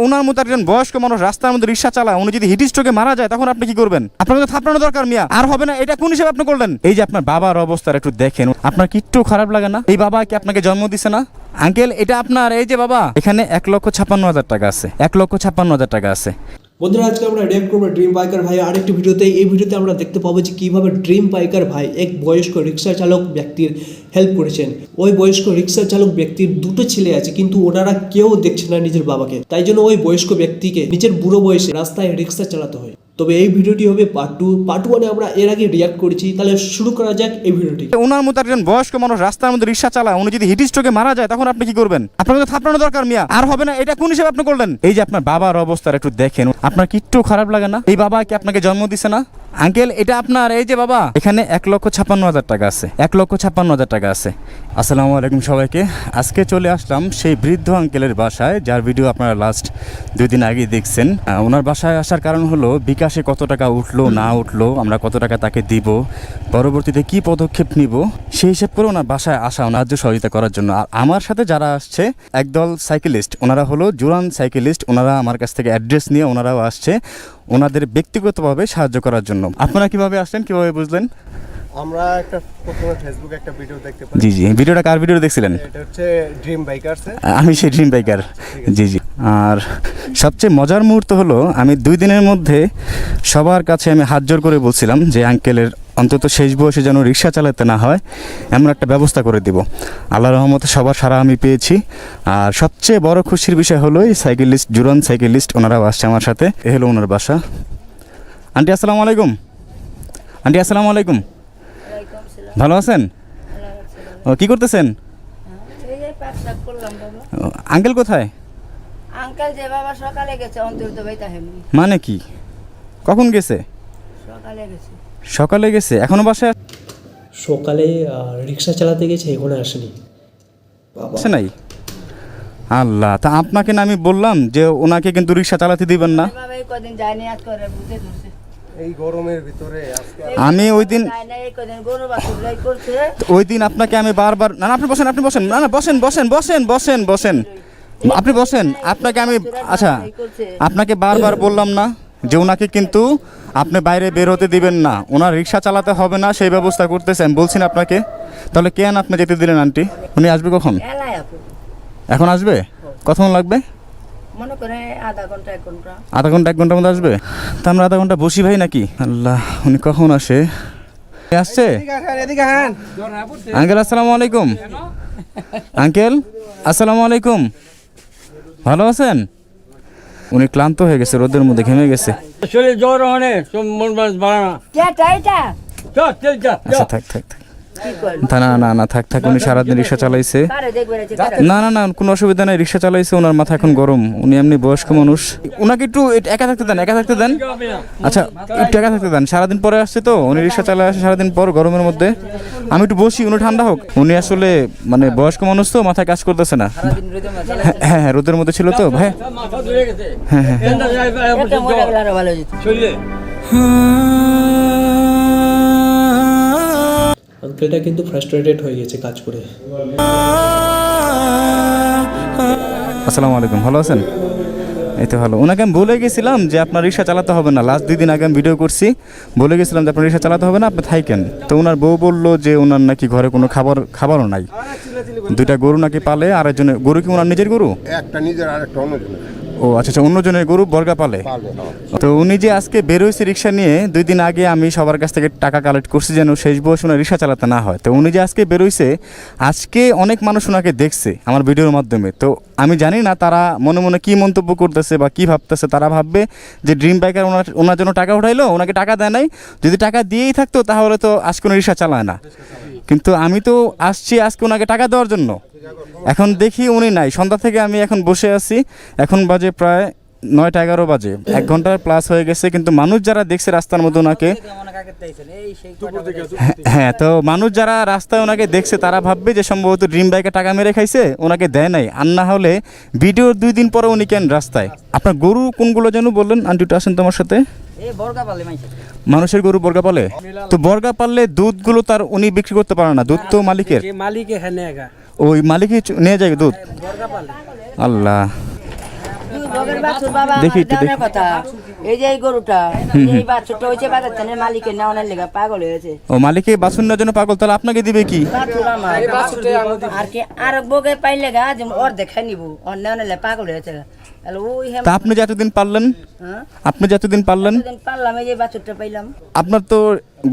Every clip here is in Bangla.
ওনার মতো একজন বয়স্ক মানুষ রাস্তার মধ্যে রিক্সা চালায়, উনি যদি হিট স্ট্রোকে মারা যায় তখন আপনি কি করবেন? আপনার তো থাপড়ানো দরকার মিয়া, আর হবে না। এটা কোন হিসেবে আপনি করলেন? এই যে আপনার বাবার অবস্থাটা একটু দেখেন, আপনার কি একটু খারাপ লাগে না? এই বাবা কি আপনাকে জন্ম দিছে না? আঙ্কেল, এটা আপনার এই যে বাবা, এখানে 1,56,000 টাকা আছে, 1,56,000 টাকা আছে। বন্ধুরা, আজকে আমরা রিঅ্যাক্ট করবো ড্রিম বাইকার ভাই আরেকটি ভিডিওতে। এই ভিডিওতে আমরা দেখতে পাবো যে কীভাবে ড্রিম বাইকার ভাই এক বয়স্ক রিক্সা চালক ব্যক্তির হেল্প করেছেন। ওই বয়স্ক রিক্সা চালক ব্যক্তির দুটো ছেলে আছে, কিন্তু ওনারা কেউ দেখছে না নিজের বাবাকে, তাই জন্য ওই বয়স্ক ব্যক্তিকে নিজের বুড়ো বয়সে রাস্তায় রিক্সা চালাতে হয়। তবে এই ভিডিওটি হবে পার্ট 2। পার্ট 1-এ আমরা এর আগে রিঅ্যাক্ট করেছি, তাহলে শুরু করা যাক এই ভিডিওটি। ওনার মতো একজন বয়স্ক মানুষ রাস্তার মধ্যে রিক্সা চালায়, উনি যদি হিট স্ট্রোকে মারা যায় তখন আপনি কি করবেন? আপনার তো থাপড়ানো দরকার মিয়া, আর হবে না। এটা কোন হিসেবে আপনি করলেন? এই যে আপনার বাবার অবস্থাটা একটু দেখেন, আপনার কি একটু খারাপ লাগে না? এই বাবা কি আপনাকে জন্ম দিছে না? আঙ্কেল, এটা আপনার এই যে বাবা, এখানে 1,56,000 টাকা আছে, 1,56,000 টাকা আছে। আসসালামু আলাইকুম সবাইকে। আজকে চলে আসলাম সেই বৃদ্ধ আঙ্কেলের বাসায়, যার ভিডিও আপনারা লাস্ট 2 দিন আগে দেখছেন। ওনার বাসায় আসার কারণ হলো বিকাশে কত টাকা উঠলো না উঠলো, আমরা কত টাকা তাকে দিব, পরবর্তীতে কি পদক্ষেপ নিব, সেই হিসাব করে ওনার বাসায় আসা, সাহায্য সহযোগিতা করার জন্য। আর আমার সাথে যারা আসছে একদল সাইকেলিস্ট, ওনারা হলো জুরান সাইকেলিস্ট। ওনারা আমার কাছ থেকে অ্যাড্রেস নিয়ে ওনারাও আসছে ওনাদের ব্যক্তিগতভাবে সাহায্য করার জন্য। আপনারা কিভাবে আসলেন, কিভাবে বুঝলেন? আমরা একটা প্রথমে ফেসবুকে একটা ভিডিও দেখতে পাই। জি জি, ভিডিওটা কার ভিডিও দেখছিলেন? এটা হচ্ছে ড্রিম বাইকারস। আমি সেই ড্রিম বাইকার। জি জি। আর সবচেয়ে মজার মুহূর্ত হলো, আমি 2 দিনের মধ্যে সবার কাছে আমি হাত জোর করে বলছিলাম যে আঙ্কেলের অন্তত শেষ বয়সে যেন রিক্সা চালাতে না হয় এমন একটা ব্যবস্থা করে দিব। আল্লাহর রহমতে সবার সাড়া আমি পেয়েছি। আর সবচেয়ে বড় খুশির বিষয় হলো এই সাইকেলিস্ট, জুরান সাইকেলিস্ট, ওনারাও আসছে আমার সাথে। এ হলো ওনার বাসা। আন্টি আসসালামু আলাইকুম। আন্টি আসসালামু আলাইকুম, ভালো আছেন? ও, কি করতেছেন? আঙ্কেল কোথায়? আঙ্কেল যে বাবা সকালে গেছে, অন্তত বাইতা হেমনি। মানে কি, কখন গেছে? সকালে গেছে। সকালে গেছে, এখনো বাসায় সকালে রিক্সা চালাতে গেছে, এখনো আসেনি। আসে নাই? আল্লাহ, তা আপনাকে না আমি বললাম যে ওনাকে কিন্তু রিক্সা চালাতে দিবেন না। বাবা এই কদিন যায়নি, আজ করে বুঝে ধরছে। এই গরমের ভিতরে আজকে আমি ওই দিন যায় না, এই কদিন গরু বাছুর লাই করছে। ওই দিন আপনাকে আমি বারবার, না না আপনি বসেন, আপনি বসেন, না না বসেন বসেন বসেন বসেন বসেন, আপনি বসেন। আপনাকে আমি, আচ্ছা, আপনাকে বারবার বললাম না যে ওনাকে কিন্তু আপনি বাইরে বের হতে দিবেন না, ওনার রিক্সা চালাতে হবে না সেই ব্যবস্থা করতেছেন, বলছি না আপনাকে। তাহলে কেন আপনি যেতে দিলেন? আন্টি উনি আসবে কখন? এলাই আপু এখন আসবে? কতক্ষণ লাগবে? মনে করে আধা ঘন্টা 1 ঘন্টা। আধা ঘন্টা 1 ঘন্টার মধ্যে আসবে? তা আমরা আধা ঘন্টা বসি ভাই নাকি? আল্লাহ, উনি কখন আসে? আসছে আঙ্কেল? আসসালামু আলাইকুম আঙ্কেল, আসসালামু আলাইকুম, ভালো আছেন? উনি ক্লান্ত হয়ে গেছে, রোদের মধ্যে ঘেমে গেছে। শরীর জ্বর হনে মন মাস বাড়ানা। কেটা এটা চল চল চল। আচ্ছা থাক থাক থাক। কি কর? না না না থাক থাক, উনি সারাদিন রিক্সা চালাইছে। কারে দেখবে রে কারে? না না না, কোনো অসুবিধা নেই, রিক্সা চালাইছে, ওনার মাথা এখন গরম, উনি এমনি বয়স্ক মানুষ। ওনাকে একটু একা থাকতে দেন, একা থাকতে দেন। আচ্ছা একটু একা থাকতে দেন, সারাদিন পরে আসছে তো, উনি রিক্সা চালায় আসে সারাদিন পর গরমের মধ্যে। আমি একটু বসি, উনি ঠান্ডা হোক। উনি আসলে মানে বয়স্ক মানুষ তো, মাথায় কাজ করতেছে না। হ্যাঁ হ্যাঁ, রোদের মধ্যে ছিল তো ভাই। মাথা ধরে গেছে। হ্যাঁ হ্যাঁ এটা মরে গেল আরো ভালো হইতো। চলে আঙ্কেলটা কিন্তু ফ্রাস্ট্রেটেড হয়ে গেছে কাজ করে। আসসালামু আলাইকুম, ভালো আছেন? এই তো ভালো। ওনাকে আমি বলে গেছিলাম যে আপনার রিক্সা চালাতে হবে না, লাস্ট 2 দিন আগে আমি ভিডিও করছি, বলে গেছিলাম যে আপনার রিক্সা চালাতে হবে না, আপনি থাকেন। তো ওনার বউ বললো যে ওনার নাকি ঘরে কোনো খাবারও নাই, 2টা গরু নাকি পালে, আরেকজনের গরু কি ওনার নিজের গরু? একটা নিজের আর একটা অন্যজনের। ও আচ্ছা আচ্ছা, অন্যজনের গরু বর্গা পালে। তো উনি যে আজকে বের হয়েছে রিক্সা নিয়ে, 2 দিন আগে আমি সবার কাছ থেকে টাকা কালেক্ট করছি যেন শেষ বয়সে ওনার রিক্সা চালাতে না হয়। তো উনি যে আজকে বের হয়েছে, আজকে অনেক মানুষ ওনাকে দেখছে আমার ভিডিওর মাধ্যমে। তো আমি জানি না তারা মনে মনে কী মন্তব্য করতেছে বা কী ভাবতেছে। তারা ভাববে যে ড্রিম বাইকার ওনার জন্য টাকা উঠাইলো, ওনাকে টাকা দেয় নাই। যদি টাকা দিয়েই থাকতো তাহলে তো আজকে উনি রিক্সা চালায় না। কিন্তু আমি তো আসছি আজকে ওনাকে টাকা দেওয়ার জন্য। এখন দেখি উনি নাই, সন্ধ্যা থেকে আমি এখন বসে আছি, এখন বাজে প্রায় 9টা-11 বাজে, 1 ঘন্টার প্লাস হয়ে গেছে। কিন্তু মানুষ যারা দেখছে রাস্তার মধ্যে ওনাকে, হ্যাঁ, তো মানুষ যারা রাস্তায় ওনাকে দেখছে তারা ভাববে যে সম্ভবত ড্রিম বাইকে টাকা মেরে খাইছে, ওনাকে দেয় নাই। আর না হলে ভিডিওর 2 দিন পরে উনি কেন রাস্তায়? আপনার গরু কোনগুলো যেন বললেন? আন্টিটা আসেন তোমার সাথে। মানুষের গরু বর্গা পালে, তো বর্গা পাললে দুধগুলো তার উনি বিক্রি করতে পারে না, দুধ তো মালিকের। মালিক এখানে ওই মালিকই নিয়ে যায় দুধ। আল্লাহ, গবের বাছুর বাবা দেখি আমার একটু, দেওয়ার দেখি। কথা এই যে এই গরুটা এই বাছুরটা হচ্ছে বাজার থেকে মালিকের নেওয়ার লেগে পাগল হয়েছে ও মালিকে বাছুর নেওয়ার জন্য পাগল, তাহলে আপনাকে দিবে কি? বাছুর আমার আর কি আর বগে পাইলে গা যে ওর দেখে নিব ওর নেওয়ার লেগে পাগল হয়েছে গা। তাহলে ওই তা আপনি যে এতদিন পারলেন, হ্যাঁ আপনি যে এতদিন পারলেন, এতদিন পারলাম এই যে বাছুরটা পাইলাম। আপনার তো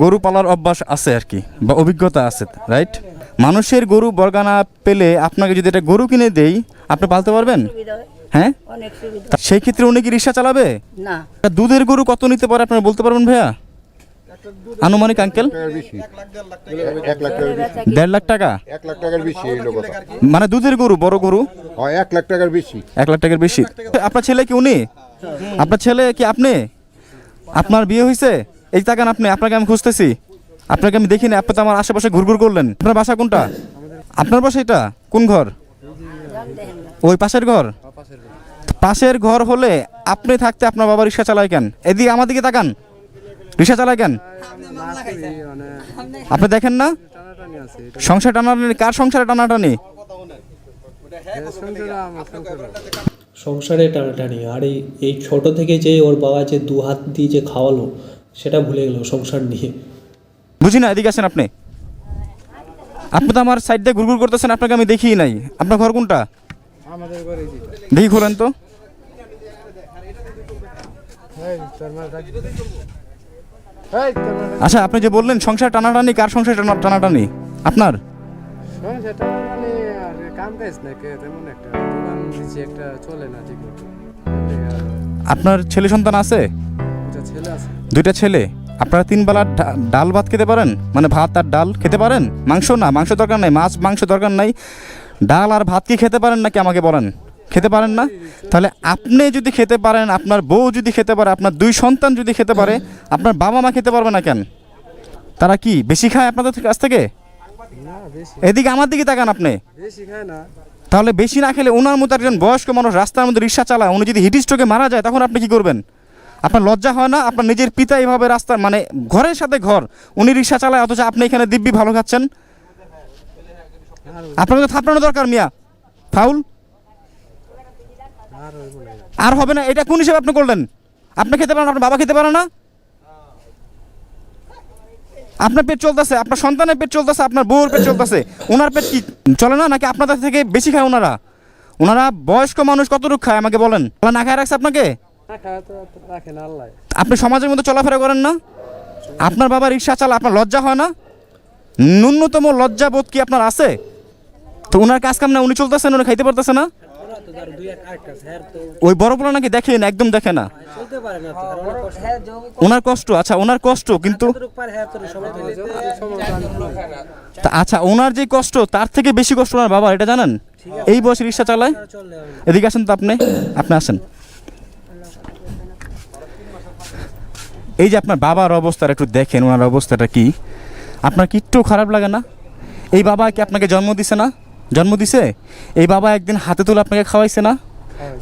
গরু পালার অভ্যাস আছে আর কি, বা অভিজ্ঞতা আছে, রাইট? মানুষের গরু বর্গা না পেলে আপনাকে যদি এটা গরু কিনে দেই, আপনি পালতে পারবেন? সুবিধা হয়, হ্যাঁ, অনেক সুবিধা। তা সেই ক্ষেত্রে উনি কি রিক্সা চালাবে? না দুধের গরু কত নিতে পারে আপনারা বলতে পারবেন ভাইয়া? আনুমানিক আঙ্কেল 1 লাখ টাকার বেশি, 1.5 লাখ টাকা, 1 লাখ টাকার বেশি হইলো কথা। মানে দুধের গরু, বড় গরু হয় 1 লাখ টাকার বেশি। 1 লাখ টাকার বেশি। আপনার ছেলে কি উনি? আপনার ছেলে কি আপনি? আপনার বিয়ে হয়েছে? এই তাকান আপনি, আপনাকে আমি খুঁজতেছি, আপনাকে আমি দেখিনি, আপনি তো আমার আশেপাশে ঘুরঘুর করলেন। আপনার বাসা কোনটা? আপনার বাসা এটা কোন ঘর? ওই পাশের ঘর? পাশের ঘর হলে আপনি থাকতে আপনার বাবা রিক্সা চালায় কেন? এদিকে আমার দিকে তাকান, রিক্সা চালায় কেন? আপনি দেখেন না সংসার টানাটানি? কার সংসারে টানাটানি? সংসারে টানাটানি। আর এই ছোট থেকে যে ওর বাবা যে 2 হাত দিয়ে যে খাওয়ালো সেটা ভুলে গেল সংসার নিয়ে। বুঝি না, এদিকে আসেন আপনি। আপনি তো আমার সাইড দিয়ে ঘুরঘুর করতেছেন, আপনাকে আমি দেখিই নাই। আপনার ঘর কোনটা? আমাদের ঘরে দেখি খোলেন তো। আচ্ছা, আপনি যে বললেন সংসার টানাটানি, কার সংসার টানাটানি? আপনার? সেটা মানে আর কাম কাজ না কে তেমন একটা দোকান দিচ্ছে একটা চলে না ঠিক মতো। আপনার ছেলে সন্তান আছে? একটা ছেলে আছে। 2টা ছেলে। আপনারা 3 বেলা ডাল ভাত খেতে পারেন? মানে ভাত আর ডাল খেতে পারেন? মাংস না, মাংস দরকার নাই, মাছ মাংস দরকার নাই, ডাল আর ভাত কি খেতে পারেন নাকি আমাকে বলেন? খেতে পারেন না? তাহলে আপনি যদি খেতে পারেন, আপনার বউ যদি খেতে পারে, আপনার 2 সন্তান যদি খেতে পারে, আপনার বাবা মা খেতে পারবে না কেন? তারা কি বেশি খায় আপনাদের কাছ থেকে? না বেশি এদিকে আমার দিকে তাকান আপনি। বেশি খায় না। তাহলে বেশি না খেলে ওনার মতো একজন বয়স্ক মানুষ রাস্তার মধ্যে রিক্সা চালায়, উনি যদি হিট স্ট্রোকে মারা যায় তখন আপনি কি করবেন? আপনার লজ্জা হয় না? আপনার নিজের পিতা এইভাবে রাস্তার মানে ঘরের সাথে ঘর উনি রিক্সা চালায়, অথচ আপনি এখানে দিব্যি ভালো খাচ্ছেন। আপনাকে তো থাপড়ানো দরকার মিয়া, ফাউল। আর হবে না, এটা কোন হিসেবে আপনি করলেন? আপনি খেতে পারেন, আপনার বাবা খেতে পারে না? আপনার পেট চলতেছে, আপনার সন্তানের পেট চলতেছে, আপনার বউর পেট চলতেছে, ওনার পেট কি চলে না নাকি আপনাদের থেকে বেশি খায় ওনারা? ওনারা বয়স্ক মানুষ কতটুকু খায় আমাকে বলেন? আল্লাহ না খায় রাখছে আপনাকে? না খায় তো রাখে না আল্লাহ। আপনি সমাজের মধ্যে চলাফেরা করেন না? আপনার বাবা রিক্সা চালা, আপনার লজ্জা হয় না? ন্যূনতম লজ্জা বোধ কি আপনার আছে? তো ওনার কাজ কাম না, উনি চলতেছেন, উনি খাইতে পারতেছে না? ওই বড় পোলা নাকি দেখে না, একদম দেখে না ওনার কষ্ট। আচ্ছা, ওনার কষ্ট কিন্তু আচ্ছা, ওনার যে কষ্ট তার থেকে বেশি কষ্ট ওনার বাবা, এটা জানেন? এই বয়সে রিক্সা চালায়। এদিকে আসেন তো আপনি, আপনি আসেন। এই যে আপনার বাবার অবস্থাটা একটু দেখেন, ওনার অবস্থাটা কি? আপনার কি একটু খারাপ লাগে না? এই বাবা কি আপনাকে জন্ম দিছে না? জন্ম দিছে? এই বাবা একদিন হাতে তুলে আপনাকে খাওয়াইছে না?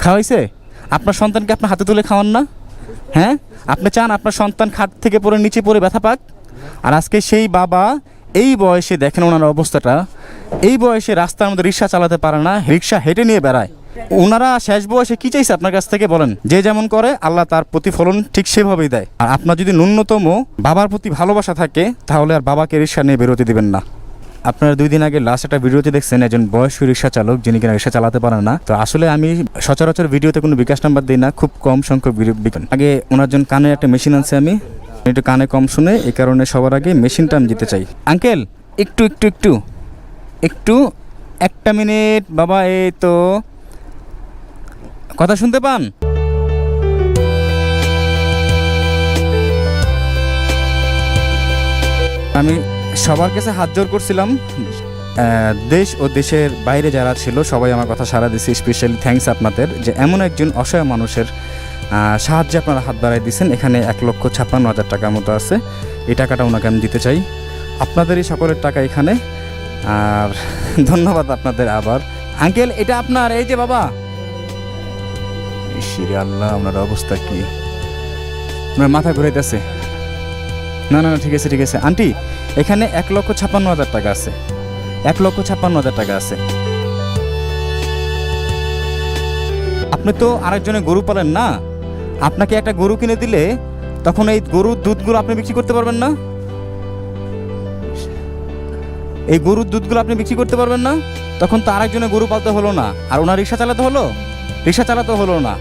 খাওয়াইছে? আপনার সন্তানকে আপনার হাতে তুলে খাওয়ান না? হ্যাঁ, আপনি চান আপনার সন্তান খাট থেকে পড়ে নিচে পড়ে ব্যথা পাক? আর আজকে সেই বাবা এই বয়সে দেখেন ওনার অবস্থাটা, এই বয়সে রাস্তার মধ্যে রিক্সা চালাতে পারে না, রিক্সা হেঁটে নিয়ে বেড়ায়। ওনারা শেষ বয়সে কি চাইছে আপনার কাছ থেকে বলেন? যে যেমন করে আল্লাহ তার প্রতিফলন ঠিক সেভাবেই দেয়। আর আপনার যদি ন্যূনতম বাবার প্রতি ভালোবাসা থাকে তাহলে আর বাবাকে রিক্সা নিয়ে বেরোতে দিবেন না। আপনারা 2 দিন আগে লাস্ট একটা ভিডিওতে দেখছেন একজন বয়স্ক রিক্সা চালক যিনি কিনা রিক্সা চালাতে পারেন না। তো আসলে আমি সচরাচর ভিডিওতে কোনো বিকাশ নাম্বার দিই না, খুব কম সংখ্যক বিকাশ। আগে ওনার জন্য কানে একটা মেশিন আনছে, আমি একটু কানে কম শুনে, এই কারণে সবার আগে মেশিনটা আমি দিতে চাই। আঙ্কেল একটু একটু একটু একটু 1 মিনিট বাবা, এই তো কথা শুনতে পান? আমি সবার কাছে হাত জোর করছিলাম, দেশ ও দেশের বাইরে যারা ছিল সবাই আমার কথা সাড়া দিয়েছে। স্পেশালি থ্যাঙ্কস আপনাদের যে এমন একজন অসহায় মানুষের সাহায্যে আপনারা হাত বাড়াই দিয়েছেন। এখানে 1,56,000 টাকার মতো আছে, এই টাকাটা ওনাকে আমি দিতে চাই। আপনাদেরই সকলের টাকা এখানে, আর ধন্যবাদ আপনাদের আবার। আঙ্কেল এটা আপনার, এই যে বাবা। ইশিরে আল্লাহ, আপনার অবস্থা কি? আপনার মাথা ঘুরাইতেছে? না না না, ঠিক আছে ঠিক আছে। আন্টি এখানে 1,56,000 টাকা আছে, 1,56,000 টাকা আছে। আপনি তো আরেকজনের গরু পালেন না, আপনাকে একটা গরু কিনে দিলে তখন এই গরুর দুধগুলো আপনি বিক্রি করতে পারবেন না? এই গরুর দুধগুলো আপনি বিক্রি করতে পারবেন না, তখন তো আরেকজনের গরু পালতে হলো না, আর ওনার রিক্সা চালাতে হলো, রিক্সা চালাতে হলো না।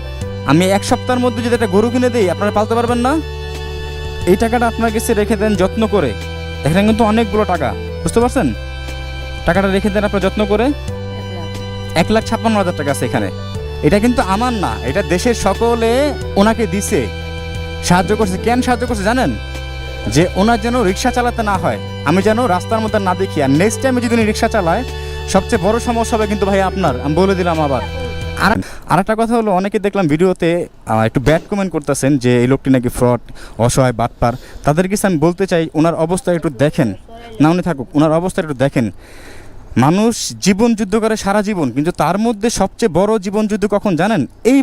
আমি 1 সপ্তাহের মধ্যে যদি একটা গরু কিনে দিই, আপনারা পালতে পারবেন না? এই টাকাটা আপনার কাছে রেখে দেন যত্ন করে, এখানে কিন্তু অনেকগুলো টাকা, বুঝতে পারছেন? টাকাটা রেখে দেন আপনার যত্ন করে। 1,56,000 টাকা আছে এখানে। এটা কিন্তু আমার না, এটা দেশের সকলে ওনাকে দিছে, সাহায্য করছে। কেন সাহায্য করছে জানেন? যে ওনার যেন রিক্সা চালাতে না হয়, আমি যেন রাস্তার মধ্যে না দেখি। আর নেক্সট টাইমে যদি উনি রিক্সা চালায়, সবচেয়ে বড় সমস্যা হবে কিন্তু ভাই আপনার, আমি বলে দিলাম। আবার আর একটা কথা হলো, অনেকে দেখলাম ভিডিওতে একটু ব্যাড কমেন্ট করতেছেন যে এই লোকটি নাকি ফ্রড, অসহায়, বাটপার। তাদের কিছু আমি বলতে চাই, ওনার অবস্থা একটু দেখেন না, উনি থাকুক, ওনার অবস্থা একটু দেখেন। মানুষ জীবন যুদ্ধ করে সারা জীবন, কিন্তু তার মধ্যে সবচেয়ে বড় জীবন যুদ্ধ কখন জানেন? এই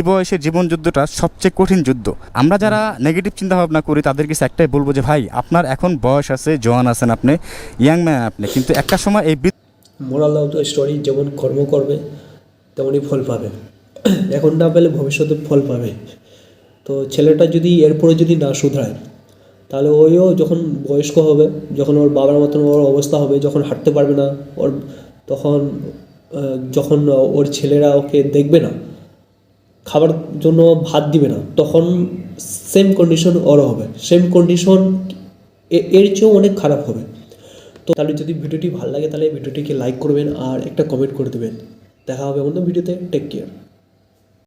বয়সে জীবন যুদ্ধটা সবচেয়ে কঠিন যুদ্ধ। আমরা যারা নেগেটিভ চিন্তা ভাবনা করি তাদের কাছে একটাই বলবো যে ভাই, আপনার এখন বয়স আছে, জওয়ান আছেন আপনি, ইয়াং ম্যান আপনি, কিন্তু একটা সময় এই মোরাল অফ দ্য স্টোরি, যেমন কর্ম করবে তেমনই ফল পাবে। এখন না পেলে ভবিষ্যতে ফল পাবে। তো ছেলেটা যদি এরপরে যদি না শুধরায়, তাহলে ওইও যখন বয়স্ক হবে, যখন ওর বাবার মতন ওর অবস্থা হবে, যখন হাঁটতে পারবে না ওর, তখন যখন ওর ছেলেরা ওকে দেখবে না, খাবার জন্য ভাত দিবে না, তখন সেম কন্ডিশন ওরও হবে, সেম কন্ডিশন এর চেয়েও অনেক খারাপ হবে। তো তাহলে যদি ভিডিওটি ভালো লাগে তাহলে ভিডিওটিকে লাইক করবেন আর একটা কমেন্ট করে দেবেন। দেখা হবে অন্য ভিডিওতে। Take care.